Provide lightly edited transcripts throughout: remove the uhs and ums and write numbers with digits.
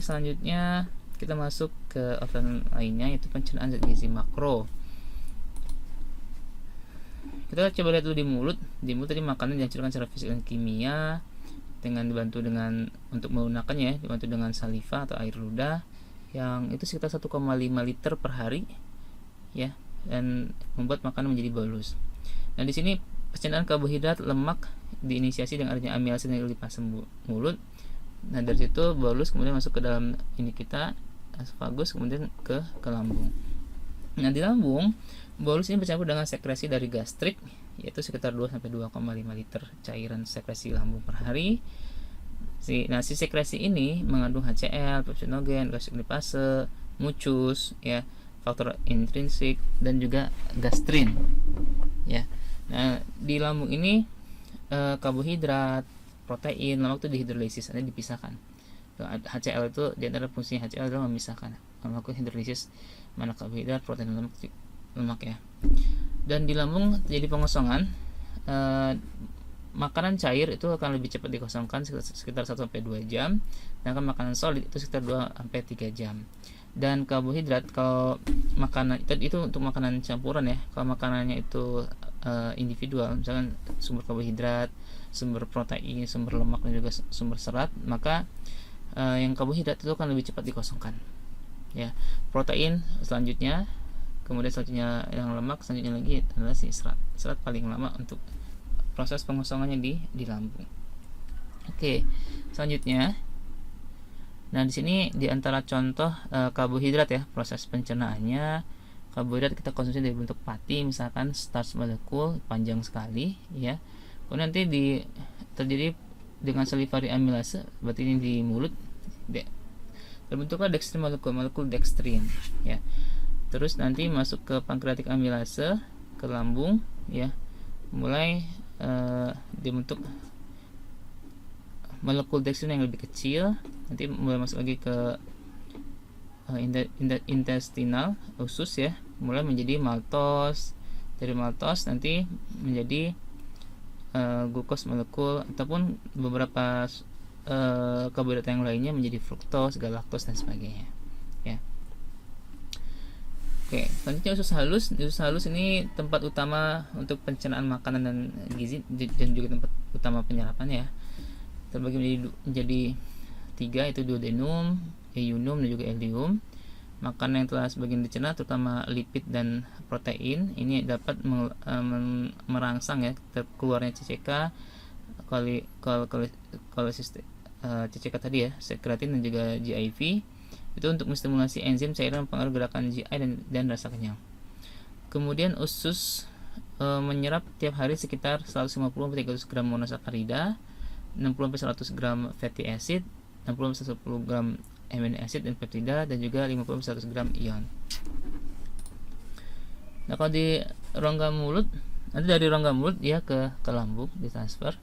selanjutnya kita masuk ke offline lainnya, yaitu pencernaan zat gizi makro. Kita coba lihat dulu di mulut. Di mulut tadi makanan dihancurkan secara fisik dan kimia dengan dibantu dengan untuk menggunakannya, dibantu dengan saliva atau air ludah yang itu sekitar 1,5 liter per hari ya, dan membuat makanan menjadi bolus. Nah, di sini pencernaan karbohidrat, lemak diinisiasi dengan adanya amilase yang di pasem mulut. Nah, dari situ bolus kemudian masuk ke dalam ini kita esophagus, kemudian ke lambung. Nah, di lambung bolus ini bercampur dengan sekresi dari gastrik, yaitu sekitar 2-2,5 liter cairan sekresi lambung per hari. Si sekresi ini mengandung HCl, pepsinogen, gastrik lipase, mucus, ya, faktor intrinsik dan juga gastrin, ya. Nah, di lambung ini karbohidrat, protein, lemak itu dihidrolisis, artinya dipisahkan. HCl itu di antara fungsinya HCl adalah memisahkan, melakukan hidrolisis mana karbohidrat, protein, dan lemak ya. Dan di lambung terjadi pengosongan. Makanan cair itu akan lebih cepat dikosongkan sekitar 1-2 jam, sedangkan makanan solid itu sekitar 2-3 jam. Dan karbohidrat, kalau makanan itu untuk makanan campuran ya, kalau makanannya itu individual, misalkan sumber karbohidrat, sumber protein, sumber lemak, dan juga sumber serat, maka yang karbohidrat itu akan lebih cepat dikosongkan ya. Protein selanjutnya, kemudian selanjutnya yang lemak, selanjutnya lagi adalah si serat. Serat paling lama untuk proses pengosongannya di lambung. Oke, selanjutnya, nah di sini di antara contoh karbohidrat ya, proses pencernaannya, karbohidrat kita konsumsi dari bentuk pati, misalkan starch molekul panjang sekali ya. Kemudian nanti terjadi dengan salivary amylase, berarti ini di mulut terbentuklah dextrin molekul dextrin ya. Terus nanti masuk ke pankreatik amylase, ke lambung ya, mulai dibentuk molekul dextrin yang lebih kecil, nanti mulai masuk lagi ke intestinal usus ya, mulai menjadi maltos, dari maltos nanti menjadi glukos molekul, ataupun beberapa karbohidrat yang lainnya menjadi fruktos, galaktos, dan sebagainya ya. Oke, selanjutnya usus halus. Usus halus ini tempat utama untuk pencernaan makanan dan gizi, dan juga tempat utama penyerapannya ya. Terbagi menjadi 3, itu duodenum, ileum, dan juga ileum. Makanan yang telah sebagian dicerna, terutama lipid dan protein, ini dapat merangsang ya keluarnya CCK, CCK tadi ya, sekretin, dan juga GIV. Itu untuk menstimulasi enzim cairan mempengaruhi gerakan GI dan rasa kenyang. Kemudian usus menyerap tiap hari sekitar 150-300 gram monosakarida, 60-100 gram fatty acid, 60-110 gram amino acid dan peptida, dan juga 50-100 gram ion. Nah, kalau di rongga mulut, nanti dari rongga mulut dia ke lambung ditransfer.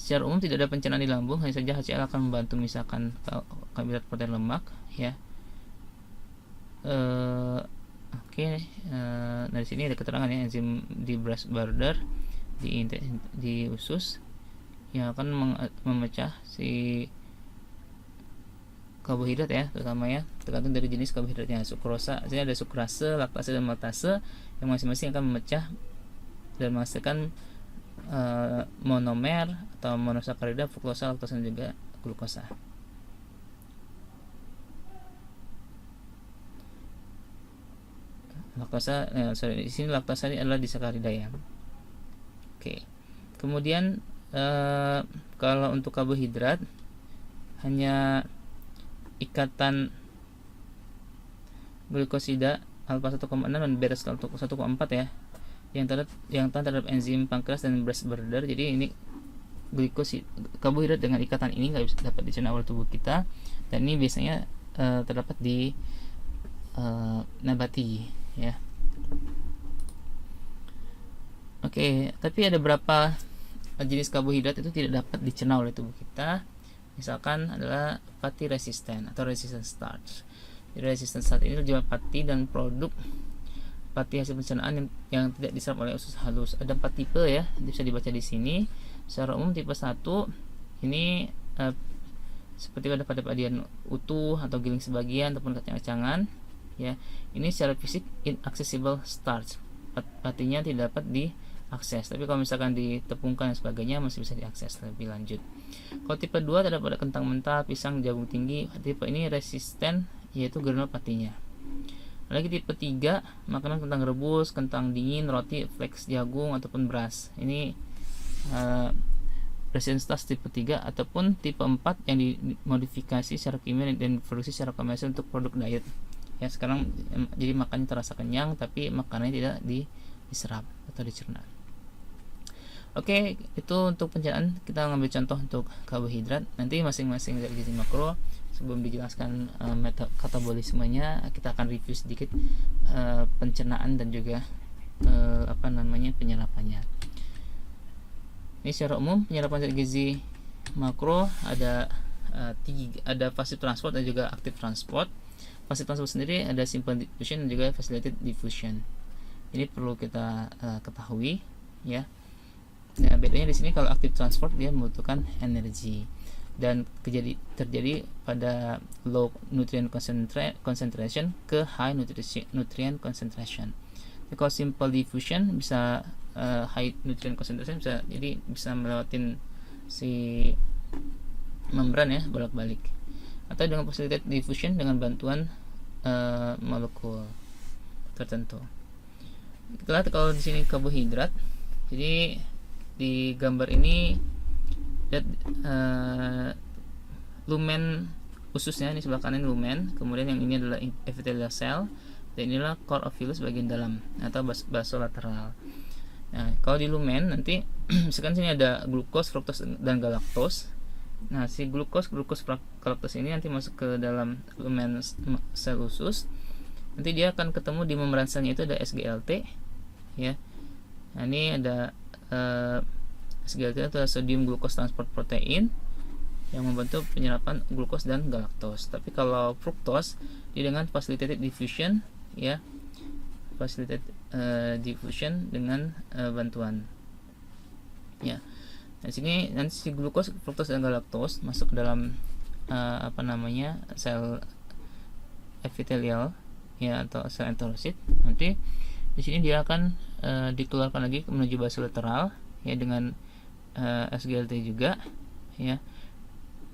Secara umum tidak ada pencernaan di lambung, hanya saja HCl akan membantu misalkan karbohidrat, protein, lemak ya. Dari sini ada keterangan ya, enzim di Brush border di usus yang akan memecah si karbohidrat ya, terutama ya, tergantung dari jenis karbohidratnya. Sukrosa, jadi ada sukrase, laktase, dan maltase yang masing-masing akan memecah dan menghasilkan monomer atau monosakarida, fruktosa, laktosa, dan juga glukosa. Laktosa, di sini laktosa ini adalah disakarida ya. Oke. Kemudian kalau untuk karbohidrat hanya ikatan glukosida alfa 1,6 dan beta 1,4 ya yang tahan terhadap enzim pankreas dan Brush border. Jadi ini karbohidrat dengan ikatan ini nggak bisa dapat dicerna oleh tubuh kita, dan ini biasanya terdapat di nabati ya. Oke, tapi ada beberapa jenis karbohidrat itu tidak dapat dicerna oleh tubuh kita. Misalkan adalah fatty resistant atau resistant starch. Jadi resistant starch ini terjadi pati dan produk pati hasil pencernaan yang tidak diserap oleh usus halus. Ada 4 tipe ya, bisa dibaca di sini. Secara umum tipe 1 ini seperti pada padian utuh atau giling sebagian ataupun kacang-kacangan, ya. Ini secara fisik inaccessible starch, patinya tidak dapat diakses. Tapi kalau misalkan ditepungkan dan sebagainya masih bisa diakses lebih lanjut. Kalau tipe 2 terdapat kentang mentah, pisang, jagung tinggi. Tipe ini resisten, yaitu granul patinya. Lagi tipe 3, makanan kentang rebus, kentang dingin, roti, flakes jagung ataupun beras. Ini resistance tipe 3 ataupun tipe 4 yang dimodifikasi secara kimia dan diproduksi secara komersial untuk produk diet. Ya, sekarang jadi makannya terasa kenyang tapi makanannya tidak diserap atau dicerna. Oke, itu untuk pencernaan. Kita ngambil contoh untuk karbohidrat. Nanti masing-masing zat gizi makro sebelum dijelaskan metabolismenya, kita akan review sedikit pencernaan dan juga penyerapannya. Ini secara umum penyerapan zat gizi makro ada passive transport dan juga active transport. Passive transport sendiri ada simple diffusion dan juga facilitated diffusion. Ini perlu kita ketahui, ya. Nah, bedanya di sini kalau active transport dia membutuhkan energi dan terjadi pada low nutrient concentration ke high nutrient concentration. Kalau simple diffusion bisa high nutrient concentration bisa melewatin si membran, ya, bolak-balik. Atau dengan facilitated diffusion dengan bantuan molekul tertentu. Kita lihat kalau di sini karbohidrat. Jadi di gambar ini lihat lumen ususnya, ini sebelah kanan lumen, kemudian yang ini adalah epithelial cell, dan inilah core of villus bagian dalam atau basolateral. Nah, kalau di lumen nanti misalkan sini ada glukos, fruktos dan galaktos. Nah, si glukos galaktos ini nanti masuk ke dalam lumen sel usus. Nanti dia akan ketemu di membran selnya, itu ada SGLT, ya. Nah, ini ada SGLT atau sodium glucose transport protein yang membantu penyerapan glukos dan galaktos. Tapi kalau fruktos dia dengan facilitated diffusion, ya, facilitated diffusion dengan bantuan, ya. Nah, sini nanti si glukos, fruktos dan galaktos masuk ke dalam sel epithelial, ya, atau sel enterosit. Nanti di sini dia akan dikeluarkan lagi menuju basolateral, ya, dengan SGLT juga, ya,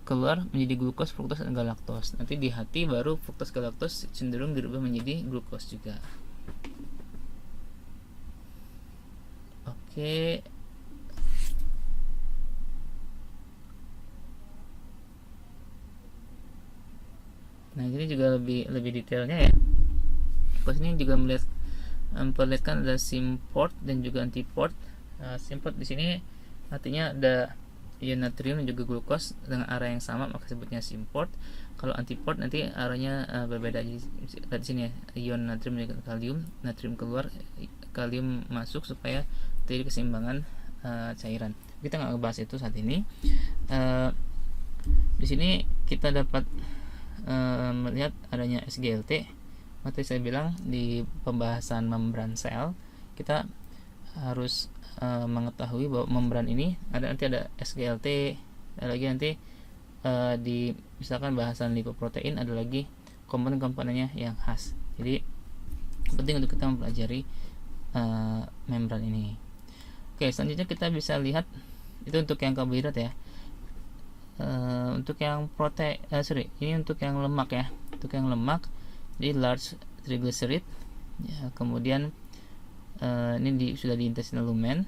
keluar menjadi glukos, fruktos dan galaktos. Nanti di hati baru fruktos galaktos cenderung dirubah menjadi glukos juga. Oke. Nah, ini juga lebih detailnya, ya. Terus ini juga memperlihatkan ada symport dan juga antiport. Symport di sini artinya ada ion natrium dan juga glukos dengan arah yang sama, maka sebutnya symport. Kalau antiport nanti arahnya berbeda. Di sini, ya, ion natrium dan kalium, natrium keluar, kalium masuk supaya terjadi keseimbangan cairan. Kita nggak ngebahas itu saat ini. Di sini kita dapat melihat adanya SGLT. Seperti saya bilang di pembahasan membran sel, kita harus mengetahui bahwa membran ini nanti ada SGLT, ada lagi nanti di misalkan bahasan lipoprotein ada lagi komponen-komponennya yang khas. Jadi penting untuk kita mempelajari membran ini. Oke, selanjutnya kita bisa lihat itu untuk yang karbohidrat, ya. Untuk yang ini untuk yang lemak, ya. Untuk yang lemak jadi large triglyceride, ya, kemudian ini sudah di intestinal lumen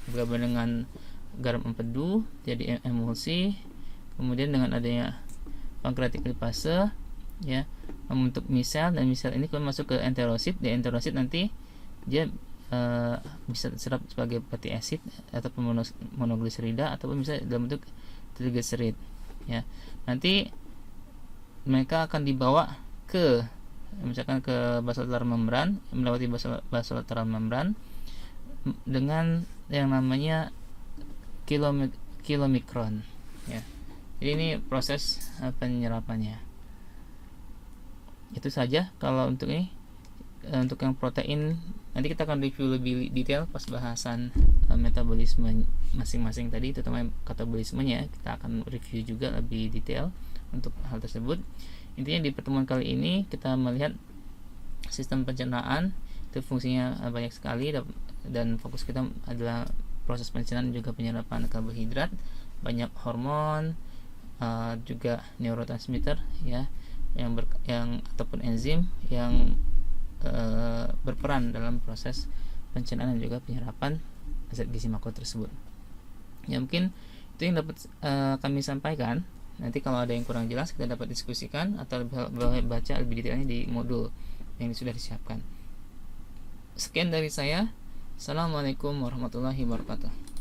bergabung dengan garam empedu jadi emulsi, kemudian dengan adanya pankreatik lipase, ya, membentuk misel, dan misel ini kemudian masuk ke enterosit. Di enterosit nanti dia bisa diserap sebagai fatty acid ataupun monogliserida ataupun bisa dalam bentuk triglyceride, ya. Nanti mereka akan dibawa ke misalkan ke basolateral membran, melewati basolateral membran dengan yang namanya kilomikron, ya. Jadi ini proses penyerapannya. Itu saja kalau untuk ini. Untuk yang protein Nanti kita akan review lebih detail pas bahasan metabolisme masing-masing tadi, terutama katabolismenya. Kita akan review juga lebih detail untuk hal tersebut. Intinya di pertemuan kali ini kita melihat sistem pencernaan itu fungsinya banyak sekali, dan fokus kita adalah proses pencernaan juga penyerapan karbohidrat, banyak hormon, juga neurotransmitter ya, yang ataupun enzim yang berperan dalam proses pencernaan dan juga penyerapan zat gizi makro tersebut. Ya mungkin itu yang dapat kami sampaikan. Nanti kalau ada yang kurang jelas kita dapat diskusikan atau baca lebih detailnya di modul yang sudah disiapkan. Sekian dari saya. Assalamualaikum warahmatullahi wabarakatuh.